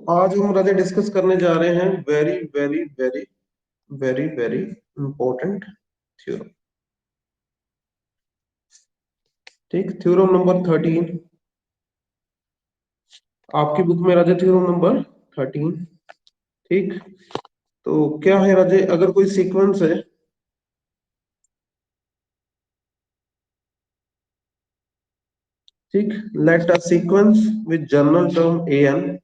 आज हम राजे डिस्कस करने जा रहे हैं very very very very very important theorem. ठीक, थ्योरम नंबर 13 आपकी बुक में राजे, थ्योरम नंबर 13। ठीक, तो क्या है राजे, अगर कोई सीक्वेंस है, ठीक, let a sequence with general term an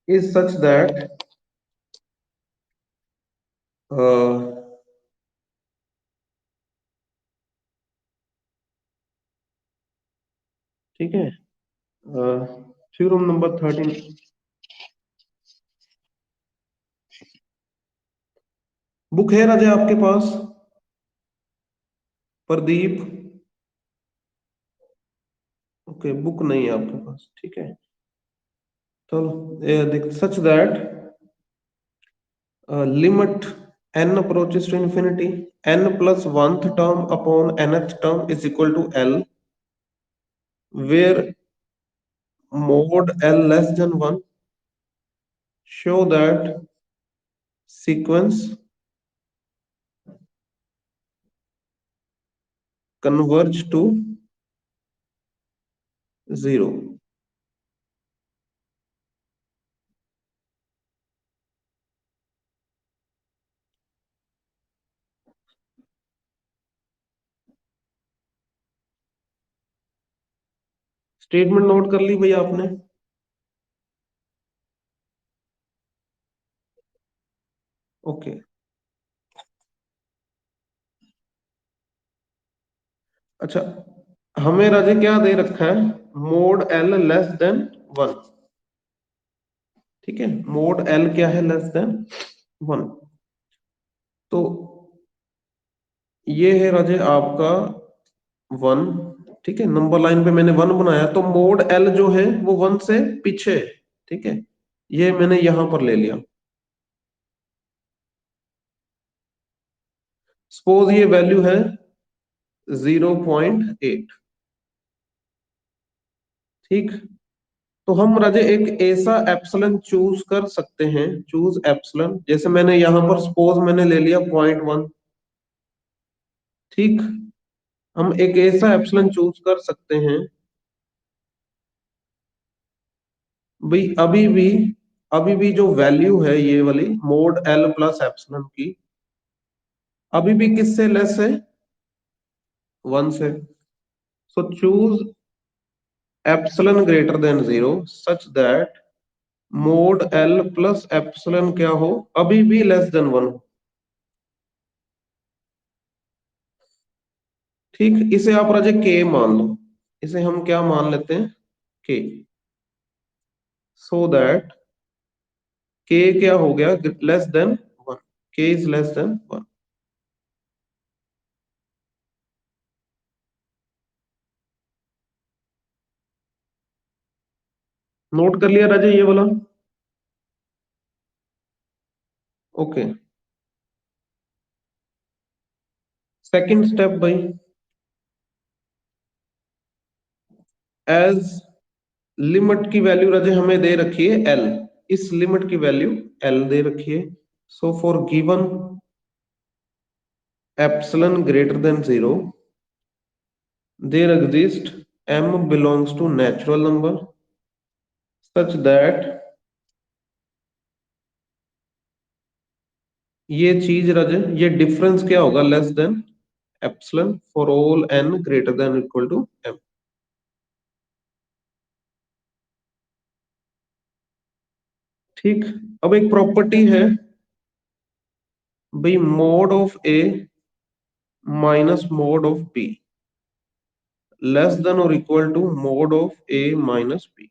is such that ठीक है, थ्योरम नंबर 13। बुक है राजे आपके पास? प्रदीप, ओके, बुक नहीं है आपके पास, ठीक है। चलो, देख, such that limit n approaches to infinity, n plus 1th term upon nth term is equal to L, where mod L less than 1, show that sequence converge to 0। Statement note कर ली भैया आपने? ओके, अच्छा, हमें राजे क्या दे रखा है? Mode L less than 1। ठीक है, मोड L क्या है? Less than 1। तो ये है राजे आपका 1। ठीक है, नंबर लाइन पे मैंने 1 बनाया, तो मोड L जो है वो 1 से पीछे है। ठीक है, ये मैंने यहां पर ले लिया। सपोज ये वैल्यू है 0.8। ठीक, तो हम राजे एक ऐसा एप्सिलॉन चूज कर सकते हैं, चूज एप्सिलॉन, जैसे मैंने यहां पर सपोज मैंने ले लिया 0.1। ठीक, हम एक ऐसा एप्सिलॉन चूज कर सकते हैं भाई, अभी भी जो वैल्यू है ये वाली मोड L प्लस एप्सिलॉन की, अभी भी किससे लेस है? 1 से। So choose epsilon greater than 0 such that mode L plus epsilon क्या हो? अभी भी लेस देन 1 हो। ठीक, इसे आप राजे k मान लो। इसे हम क्या मान लेते हैं? k। सो दैट k क्या हो गया? Less than 1। k is less than 1। Note कर लिया राजे ये वाला? ओके, सेकंड स्टेप भाई, एज लिमिट की वैल्यू राजे हमें दे रखी है L, इस लिमिट की वैल्यू L दे रखी है। So for given epsilon greater than 0 there exist m belongs to natural number such that ये चीज राजे, ये डिफरेंस क्या होगा? Less than epsilon for all n greater than equal to m। ठीक, अब एक प्रॉपर्टी है भाई, mod of a minus mod of b less than और equal to mod of a minus b।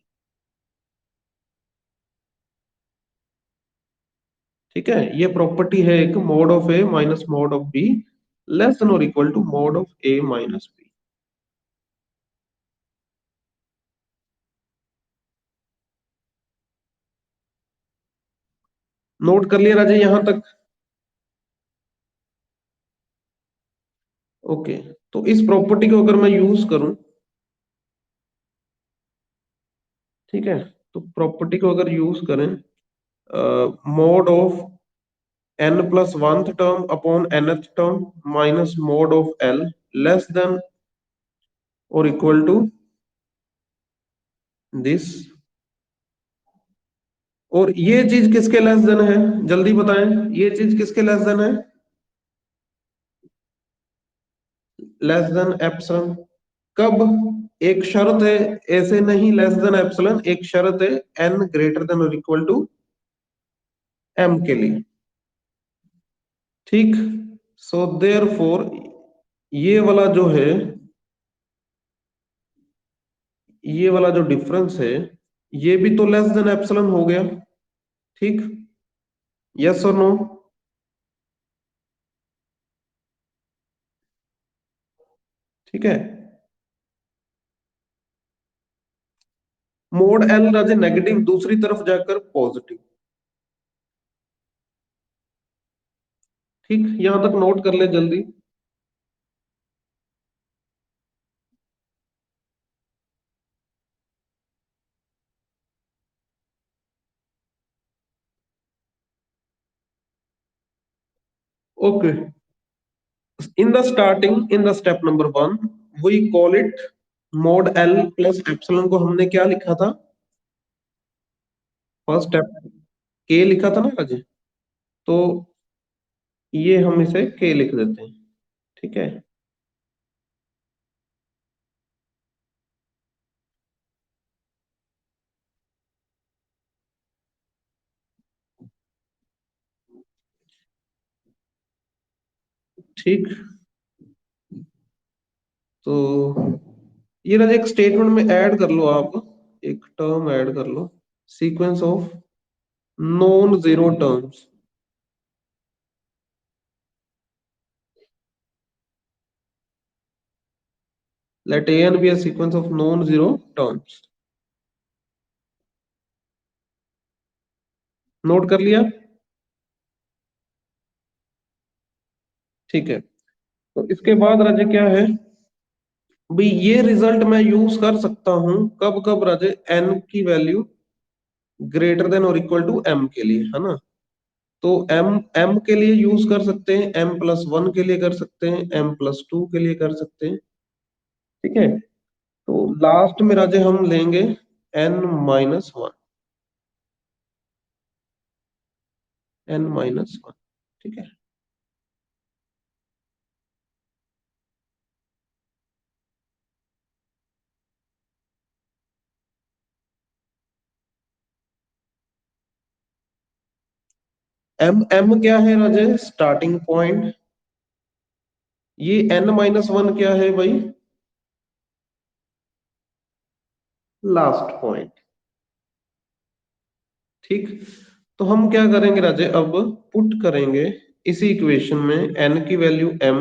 ठीक है, ये प्रॉपर्टी है एक, mod of a minus mod of b less than और equal to mod of a minus b। Note कर लिया राजे यहां तक? ओके, तो इस प्रॉपर्टी को अगर मैं यूज करूं, ठीक है, तो प्रॉपर्टी को अगर यूज करें, mode of n plus one term upon nth term minus mod of l less than और इक्वल टू दिस। और ये चीज किसके लेस देन है, जल्दी बताएं, ये चीज किसके लेस देन है? Less than epsilon. कब? एक शर्त है, ऐसे नहीं लेस देन एप्सिलॉन, एक शर्त है n ग्रेटर देन और इक्वल टू m के लिए। ठीक। सो देयरफॉर ये वाला जो है, ये वाला जो डिफरेंस है, ये भी तो लेस देन एप्सिलॉन हो गया। ठीक। यस और नो? ठीक है। मोड एल राजे नेगेटिव, दूसरी तरफ जाकर पॉजिटिव। ठीक, यहां तक नोट कर ले जल्दी। Okay. In the step number one we call it mod l plus epsilon को हमने क्या लिखा था? फर्स्ट स्टेप के लिखा था ना राजे? तो ये हम इसे के लिख देते हैं। ठीक है। ठीक। तो ये राजे एक स्टेटमेंट में ऐड कर लो आप, एक टर्म ऐड कर लो, sequence of non zero terms. Let an be a sequence of non zero terms। Note कर लिया? ठीक है। तो इसके बाद राजे क्या है भाई, ये रिजल्ट मैं यूज कर सकता हूं कब कब राजे? n की वैल्यू ग्रेटर देन और इक्वल टू m के लिए, है ना? तो m के लिए यूज कर सकते हैं, m प्लस वन के लिए कर सकते हैं, m प्लस टू के लिए कर सकते हैं। ठीक है। तो लास्ट में राजे हम लेंगे n minus one, n minus one. ठीक है। m क्या है राजे? Starting point. ये n माइनस वन क्या है भाई? Last point. ठीक। तो हम क्या करेंगे राजे, अब पुट करेंगे इसी इक्वेशन में n की value m,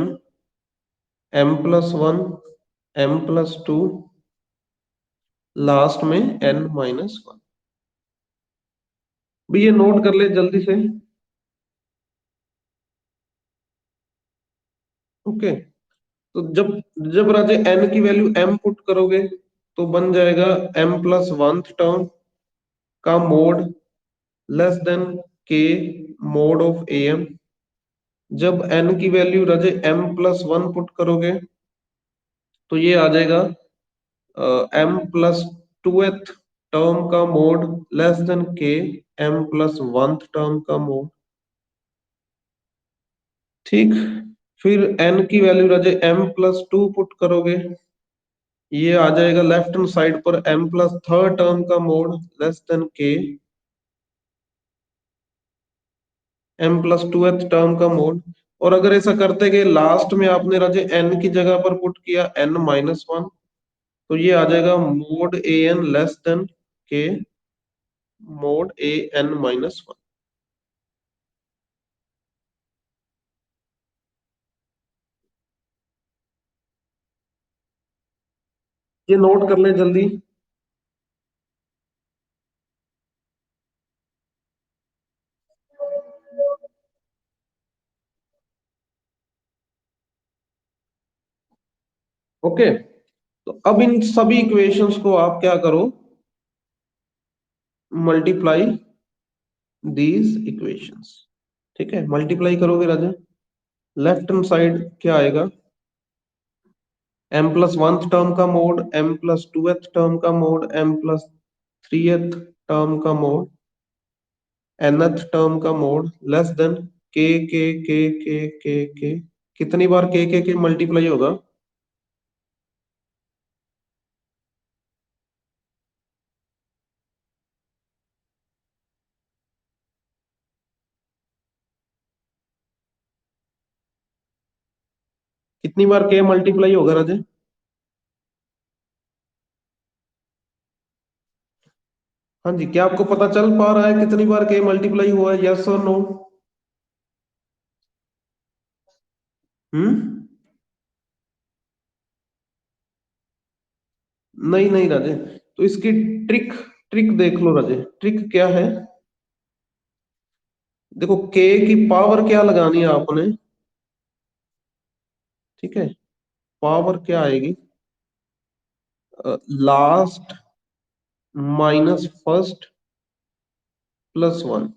m plus one, m plus to, last में n माइनस वन। भी ये नोट कर ले जल्दी से। ओके। तो जब जब राजे n की वैल्यू m पुट करोगे तो बन जाएगा m प्लस वन टर्म का mod less then k mode of am। जब n की वैल्यू राजे m प्लस वन पुट करोगे तो ये आ जाएगा m प्लस टूथ टर्म का mod less then k m plus one term का मोड। ठीक। फिर n की value Raje m plus to put करोगे, ये आ जाएगा लेफ्ट हैंड साइड पर m प्लस थर्ड टर्म का mod less then k m plus tooth term का मोड। और अगर ऐसा करते गए लास्ट में आपने राजे n की जगह पर पुट किया n माइनस वन, तो ये आ जाएगा mode A N less than के mode A N minus one. ये नोट कर ले जल्दी। ओके। तो अब इन सभी इक्वेशंस को आप क्या करो, मल्टीप्लाई दीज इक्वेशंस। ठीक है, मल्टीप्लाई करोगे राजा, लेफ्ट हैंड साइड क्या आएगा, m प्लस वन टर्म का mod, m plus two term का mod, m plus three term का मोड, nth टर्म का मोड लेस देन के। कितनी बार के मल्टीप्लाई होगा, कितनी बार के मल्टीप्लाई होगा राजे? हाँ जी, क्या आपको पता चल पा रहा है कितनी बार के मल्टीप्लाई हुआ है, यस और नो? हम्म। नहीं नहीं राजे, तो इसकी ट्रिक, ट्रिक देख लो राजे, ट्रिक क्या है। देखो के की पावर क्या लगानी है आपने, ठीक है, पावर क्या आएगी, last minus first plus one.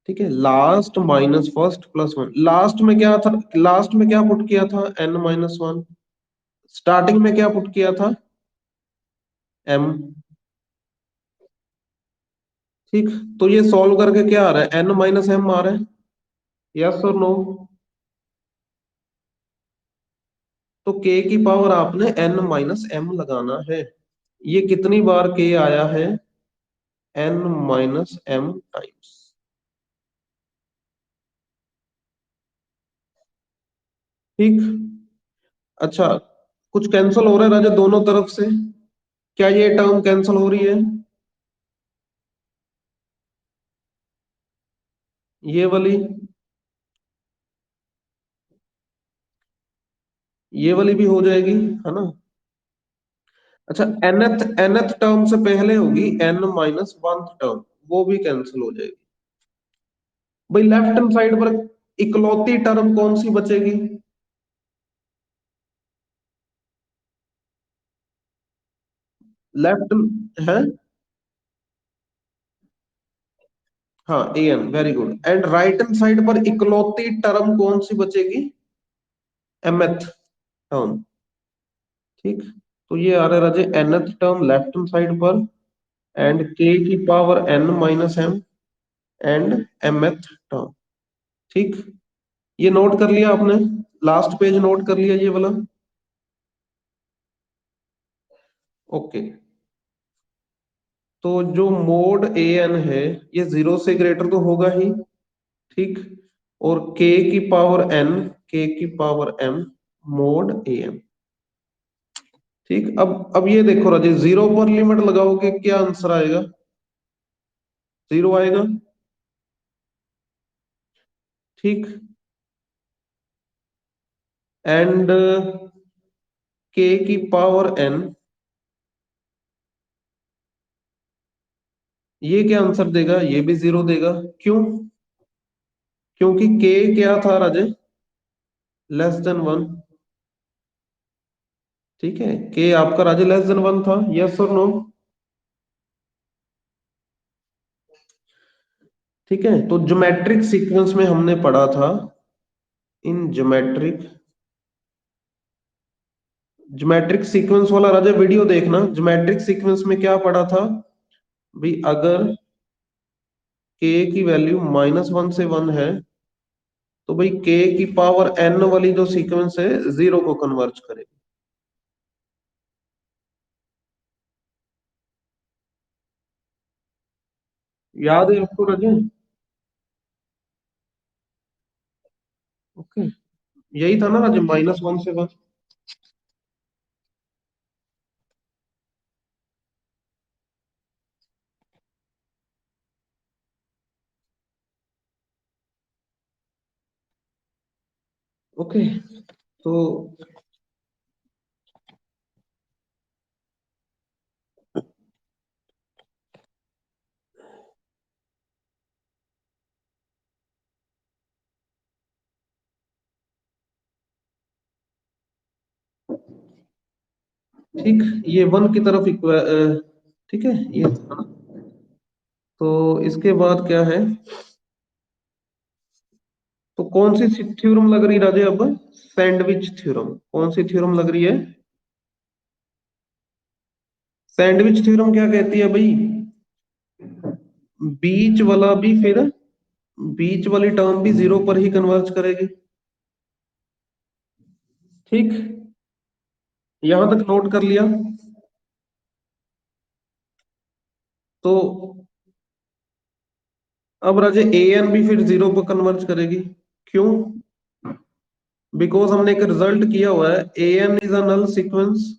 ठीक है, last minus first plus one. Last में क्या था, लास्ट में क्या पुट किया था, n माइनस वन। स्टार्टिंग में क्या पुट किया था, m। ठीक, तो ये सॉल्व करके क्या आ रहा है, n माइनस m आ रहा है, यस और नो? तो k की पावर आपने n माइनस m लगाना है। ये कितनी बार k आया है, n माइनस m टाइम्स। ठीक। अच्छा, कुछ कैंसिल हो रहा है राजा दोनों तरफ से, क्या ये टर्म कैंसिल हो रही है, ये वाली, ये वाली भी हो जाएगी, है ना? अच्छा, nth टर्म से पहले होगी n माइनस वन टर्म, वो भी कैंसिल हो जाएगी। भाई लेफ्ट हैंड साइड पर इकलौती टर्म कौन सी बचेगी, लेफ्ट है, हाँ A N, very good. And right hand side पर इकलौती टर्म कौन सी बचेगी, mth टर्म। ठीक, तो ये आ रहा है राजे nth term left hand side पर, एंड k की power n minus m, and mth term. ठीक, ये नोट कर लिया आपने, लास्ट पेज नोट कर लिया ये वाला, ओके। तो जो मोड ए एन है, ये जीरो से ग्रेटर तो होगा ही, ठीक, और k की पावर n, k की power m, mode A N. ठीक, अब ये देखो राजे, जीरो पर लिमिट लगाओगे क्या आंसर आएगा, जीरो आएगा। ठीक, एंड k की पावर n, ये क्या आंसर देगा, ये भी जीरो देगा, क्यों? क्योंकि k क्या था राजे, लेस देन वन। ठीक है, k आपका राजे लेस देन वन था, यस और नो? ठीक है, तो ज्योमेट्रिक सीक्वेंस में हमने पढ़ा था, इन ज्योमेट्रिक, ज्योमेट्रिक सीक्वेंस वाला राजा वीडियो देखना, ज्योमेट्रिक सीक्वेंस में क्या पढ़ा था भी, अगर k की वैल्यू माइनस वन से वन है, तो भाई k की पावर n वाली जो सीक्वेंस है जीरो को कन्वर्ज करेगी। याद है आपको राजा? ओके, यही था ना राजा, माइनस वन से वन। ओके, तो ठीक, ये वन की तरफ ठीक है, ये था ना। तो इसके बाद क्या है, तो कौन सी थ्योरम लग रही राजे अब? Sandwich theorem. कौन सी थ्योरम लग रही है? सैंडविच थ्योरम क्या कहती है भाई? बीच वाला भी फिर, बीच वाली टर्म भी जीरो पर ही कन्वर्ज करेगी। ठीक, यहां तक नोट कर लिया। तो अब राजे ए एन भी फिर जीरो पर कन्वर्ज करेगी। क्यों? बिकॉज हमने एक रिजल्ट किया हुआ है, A N is a null sequence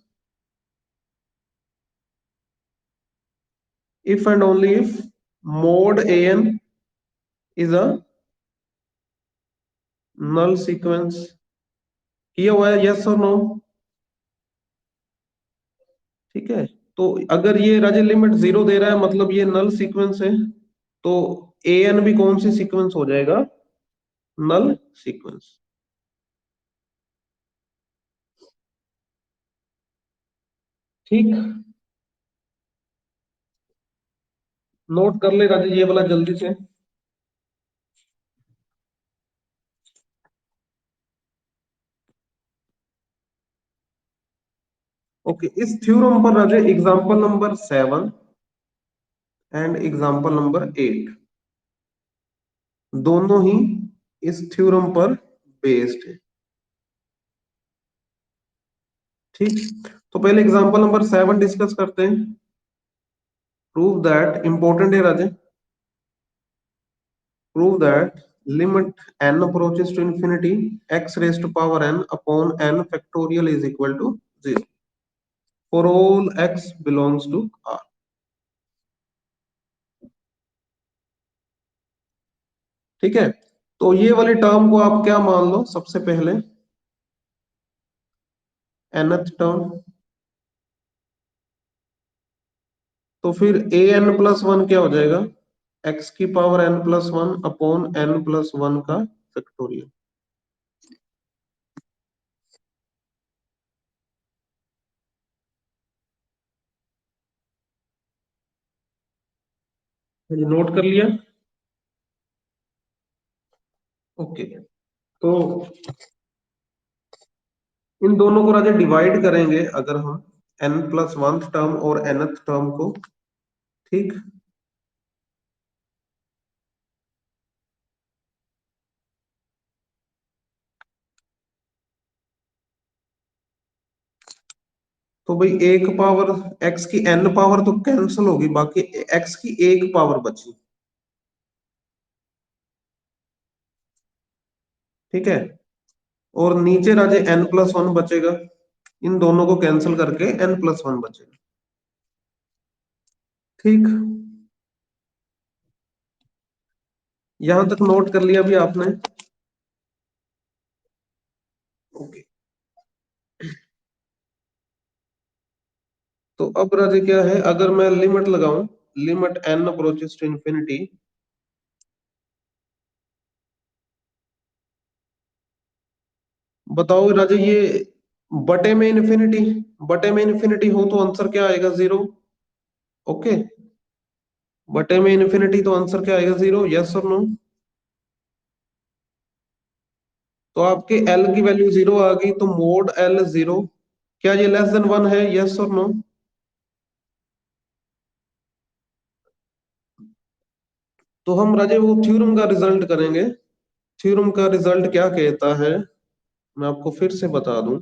if and only if mod an is a null sequence। किया हुआ है, यस और नो? ठीक है, तो अगर ये राजे लिमिट जीरो दे रहा है मतलब ये नल सीक्वेंस है, तो ए एन भी कौन सी सीक्वेंस हो जाएगा? नल सीक्वेंस। ठीक, नोट कर ले राजे ये वाला जल्दी से। ओके, इस थ्योरम पर Raje example number 7 and example number 8 दोनों ही इस थ्योरम पर बेस्ड है। ठीक, तो पहले एग्जांपल नंबर 7 डिस्कस करते हैं। प्रूव दैट, इंपॉर्टेंट है राजे, prove that limit n approaches to infinity x raised to power n upon n factorial is equal to 0 for all x belongs to R। ठीक है, तो ये वाली टर्म को आप क्या मान लो सबसे पहले? nth term. तो फिर ए एन प्लस वन क्या हो जाएगा? x की power n plus one upon n plus one का फैक्टोरियल। नोट कर लिया? ओके, तो इन दोनों को राजा डिवाइड करेंगे अगर हम, n प्लस वन टर्म और nth टर्म को। ठीक, तो भाई एक पावर, x की n पावर तो कैंसिल होगी, बाकी x की एक पावर बची। ठीक है, और नीचे राजे n प्लस वन बचेगा, इन दोनों को कैंसिल करके n प्लस वन बचेगा। ठीक, यहां तक नोट कर लिया भी आपने? ओके, तो अब राजे क्या है, अगर मैं लिमिट लगाऊं, limit n approaches to infinity, बताओ राजे ये बटे में इन्फिनिटी, बटे में इन्फिनिटी हो तो आंसर क्या आएगा? जीरो। ओके, बटे में इन्फिनिटी तो आंसर क्या आएगा? जीरो। यस और नो? तो आपके एल की वैल्यू जीरो आ गई, तो मोड एल जीरो, क्या ये लेस देन वन है? यस और नो? तो हम राजे वो थ्योरम का रिजल्ट करेंगे। थ्योरम का रिजल्ट क्या कहता है, मैं आपको फिर से बता दूं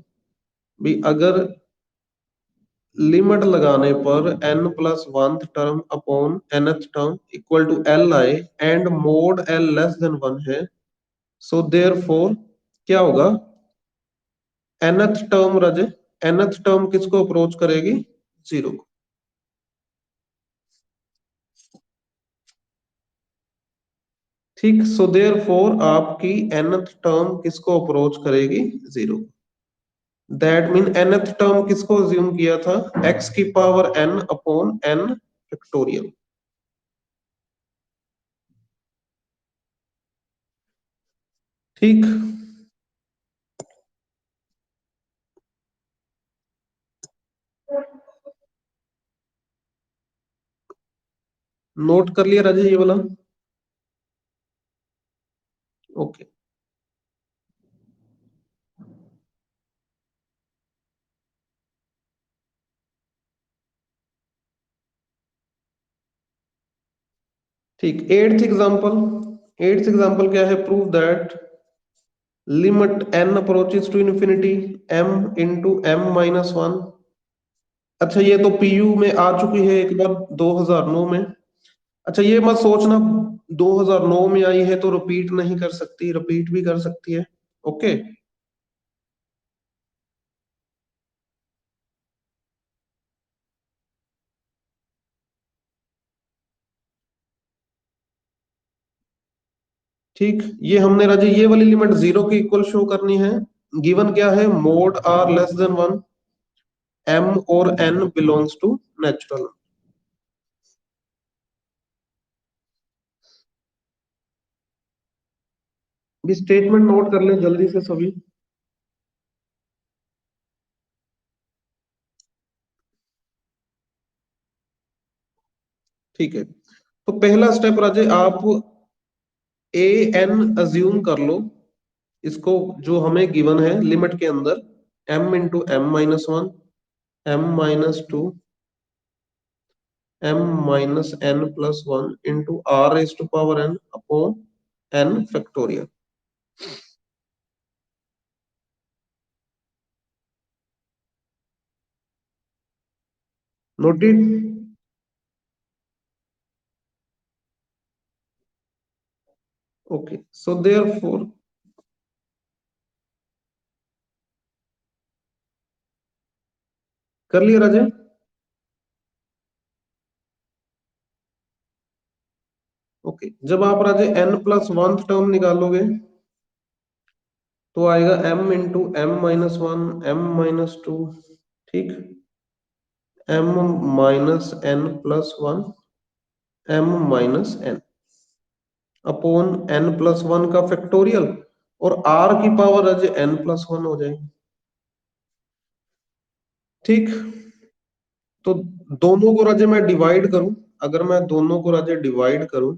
भी, अगर लिमिट लगाने पर n plus one term upon nth term equal to L आए and mod L less than one है, सो देयर फोर क्या होगा? nth term Raje, nth term किसको अप्रोच करेगी? जीरो। ठीक, सो देयर फोर आपकी nth टर्म किसको अप्रोच करेगी? Zero. That mean nth term किसको अज्यूम किया था? x की power n upon n factorial. ठीक, नोट कर लिया राजेश ये वाला? ओके। ठीक, एट्थ एग्जांपल क्या है? Prove that limit n approaches to infinity m into m minus one. अच्छा, ये तो पीयू में आ चुकी है एक बार 2009 में। अच्छा, ये मत सोचना 2009 में आई है तो रिपीट नहीं कर सकती, रिपीट भी कर सकती है। ओके। ठीक, ये हमने राजे ये वाली लिमिट जीरो की इक्वल शो करनी है। गिवन क्या है? Mod are less than one, m और एन बिलोंग्स टू नेचुरल। भी स्टेटमेंट नोट कर लें जल्दी से सभी। ठीक है, तो पहला स्टेप राजे आप ए एन अज्यूम कर लो इसको, जो हमें गिवन है लिमिट के अंदर, m into m minus one, m minus two, m minus n plus one into r raise to power n upon n factorial. Noted? Okay, so therefore कर लिया Raje? Okay, जब आप Raje n plus one term निकालोगे तो आएगा m into m minus one, m minus two, ठीक, m minus n plus one, m minus n upon n plus one का factorial, और r की पावर राजे n प्लस वन हो जाएगी। ठीक, तो दोनों को राजे मैं डिवाइड करूं, अगर मैं दोनों को राजे डिवाइड करूं,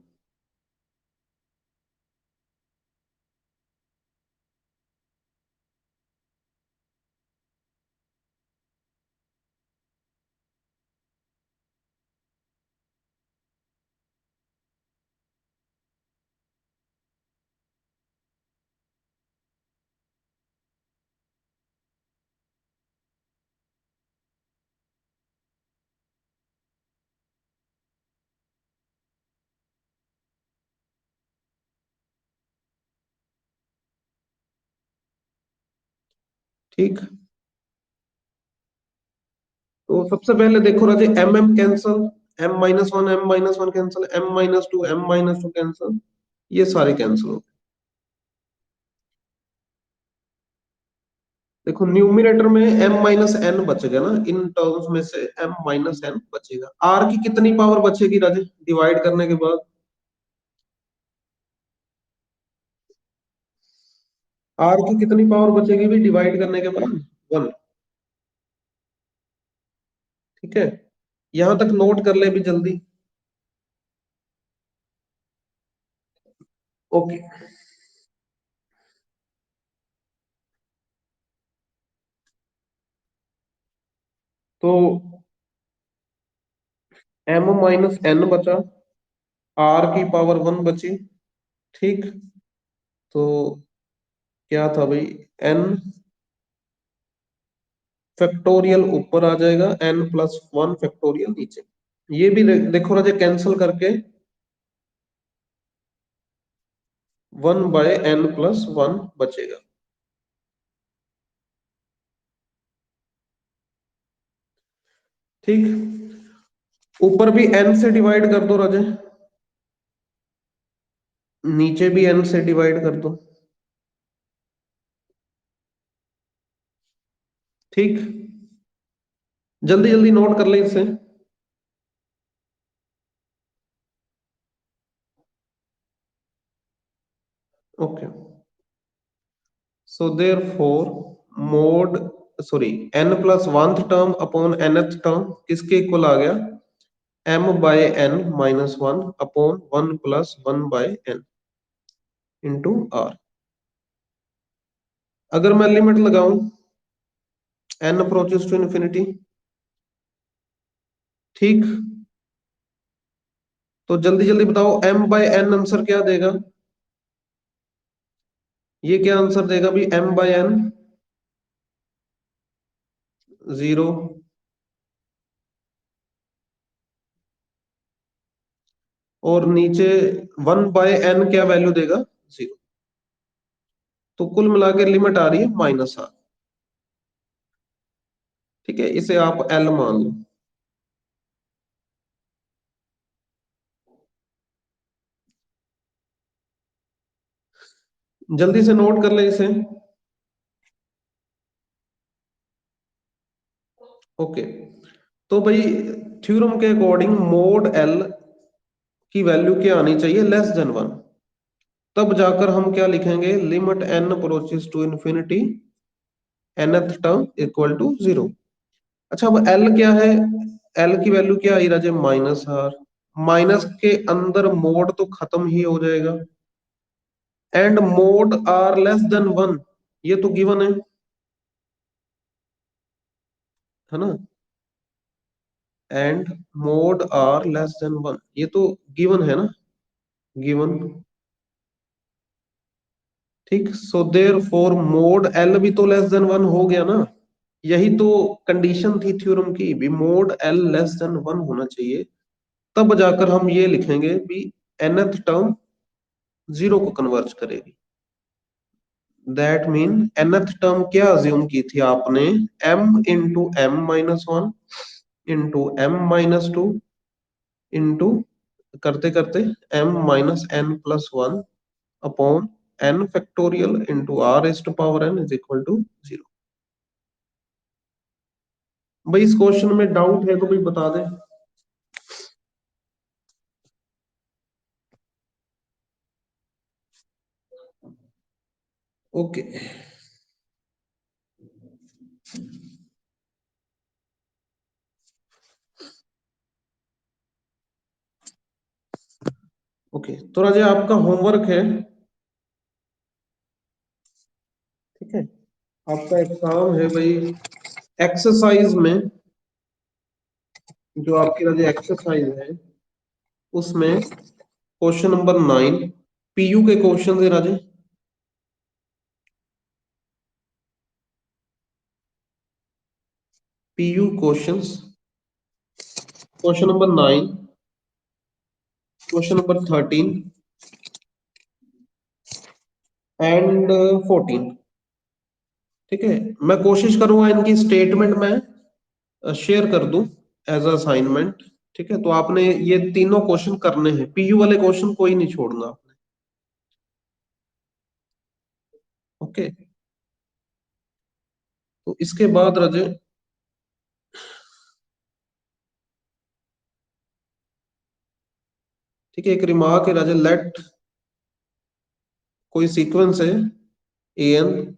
ठीक, तो सबसे पहले देखो Raje M M cancel, M minus one cancel, M minus two cancel, ये सारे कैंसल हो गए। देखो न्यूमिनेटर में m माइनस एन बचेगा ना, इन टर्म्स में से m माइनस एन बचेगा। r की कितनी पावर बचेगी राजे डिवाइड करने के बाद? r की कितनी पावर बचेगी भी डिवाइड करने के बाद? वन। ठीक है, यहां तक नोट कर ले भी जल्दी। ओके, तो m माइनस एन बचा, r की पावर वन बची, ठीक, तो क्या था भाई? n फैक्टोरियल ऊपर आ जाएगा, n प्लस वन फैक्टोरियल नीचे। ये भी देखो राजे कैंसिल करके, one by n plus one बचेगा। ठीक, ऊपर भी n से डिवाइड कर दो राजे, नीचे भी n से डिवाइड कर दो। ठीक, जल्दी जल्दी नोट कर ले इसे। Okay, so therefore mod, sorry, n plus one term upon nth term किसके इक्वल आ गया? m by n minus one upon one plus one by n into r. अगर मैं लिमिट लगाऊं n अप्रोचेस टू इन्फिनिटी, ठीक, तो जल्दी जल्दी बताओ m बाय n आंसर क्या देगा? ये क्या आंसर देगा भी? m बाय n 0, और नीचे वन बाय n क्या वैल्यू देगा? 0। तो कुल मिला के लिमिट आ रही है माइनस आर। ठीक है, इसे आप l मान लो। जल्दी से नोट कर ले इसे। ओके, तो भाई थ्योरम के अकॉर्डिंग मोड l की वैल्यू क्या आनी चाहिए? Less than one. तब जाकर हम क्या लिखेंगे? Limit n approaches to infinity nth term equal to 0। अच्छा, अब l क्या है? l की वैल्यू क्या आई राजे? Minus R. माइनस के अंदर मोड तो खत्म ही हो जाएगा। And mod are less than one, ये तो गिवन है ना? And mod are less than one, ये तो गिवन है ना? गिवन। ठीक, so therefore mod L भी तो लेस देन वन हो गया ना? यही तो कंडीशन थी थ्योरम की भी, mode L less than one होना चाहिए। तब जाकर हम ये लिखेंगे भी nth टर्म 0 को कन्वर्ज करेगी। दैट मीन nth टर्म क्या अज्यूम की थी आपने? m into m minus one into m minus two into करते करते m minus n plus one upon n factorial into r is to power n is equal to 0। भाई इस question में doubt है तो भाई बता दे। ओके, ओके, तो राजे आपका होमवर्क है, ठीक है? आपका एक काम है भाई, एक्सरसाइज में, जो आपकी राजे एक्सरसाइज है उसमें क्वेश्चन नंबर 9 पीयू के क्वेश्चन है Raje. PU questions, question number 9, question number 13 and 14। ठीक है, मैं कोशिश करूंगा इनकी स्टेटमेंट में शेयर कर दूं एज असाइनमेंट। ठीक है, तो आपने ये तीनों क्वेश्चन करने हैं, पीयू वाले क्वेश्चन कोई नहीं छोड़ना आपने। ओके, तो इसके बाद रजे, ठीक है, एक रिमार्क है राजे, लेट कोई सीक्वेंस है A N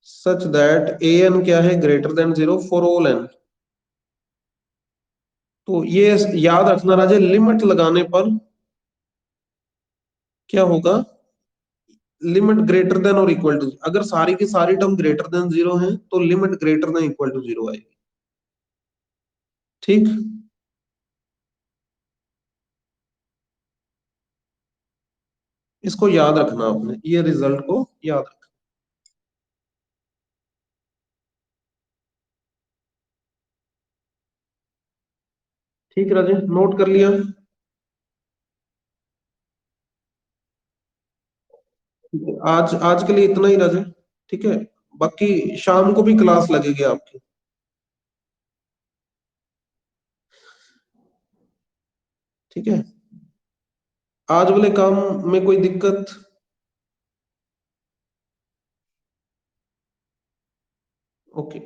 such that A N क्या है? Greater than zero for all N. तो ये याद रखना राजे, लिमिट लगाने पर क्या होगा? लिमिट ग्रेटर देन और इक्वल टू, अगर सारी की सारी टर्म ग्रेटर देन जीरो है तो limit greater than equal to zero आएगी। ठीक, इसको याद रखना आपने, ये रिजल्ट को याद रखना। ठीक राजे, नोट कर लिया? आज आज के लिए इतना ही राजे। ठीक है, बाकी शाम को भी क्लास लगेगी आपकी। ठीक है, आज वाले काम में कोई दिक्कत? ओके।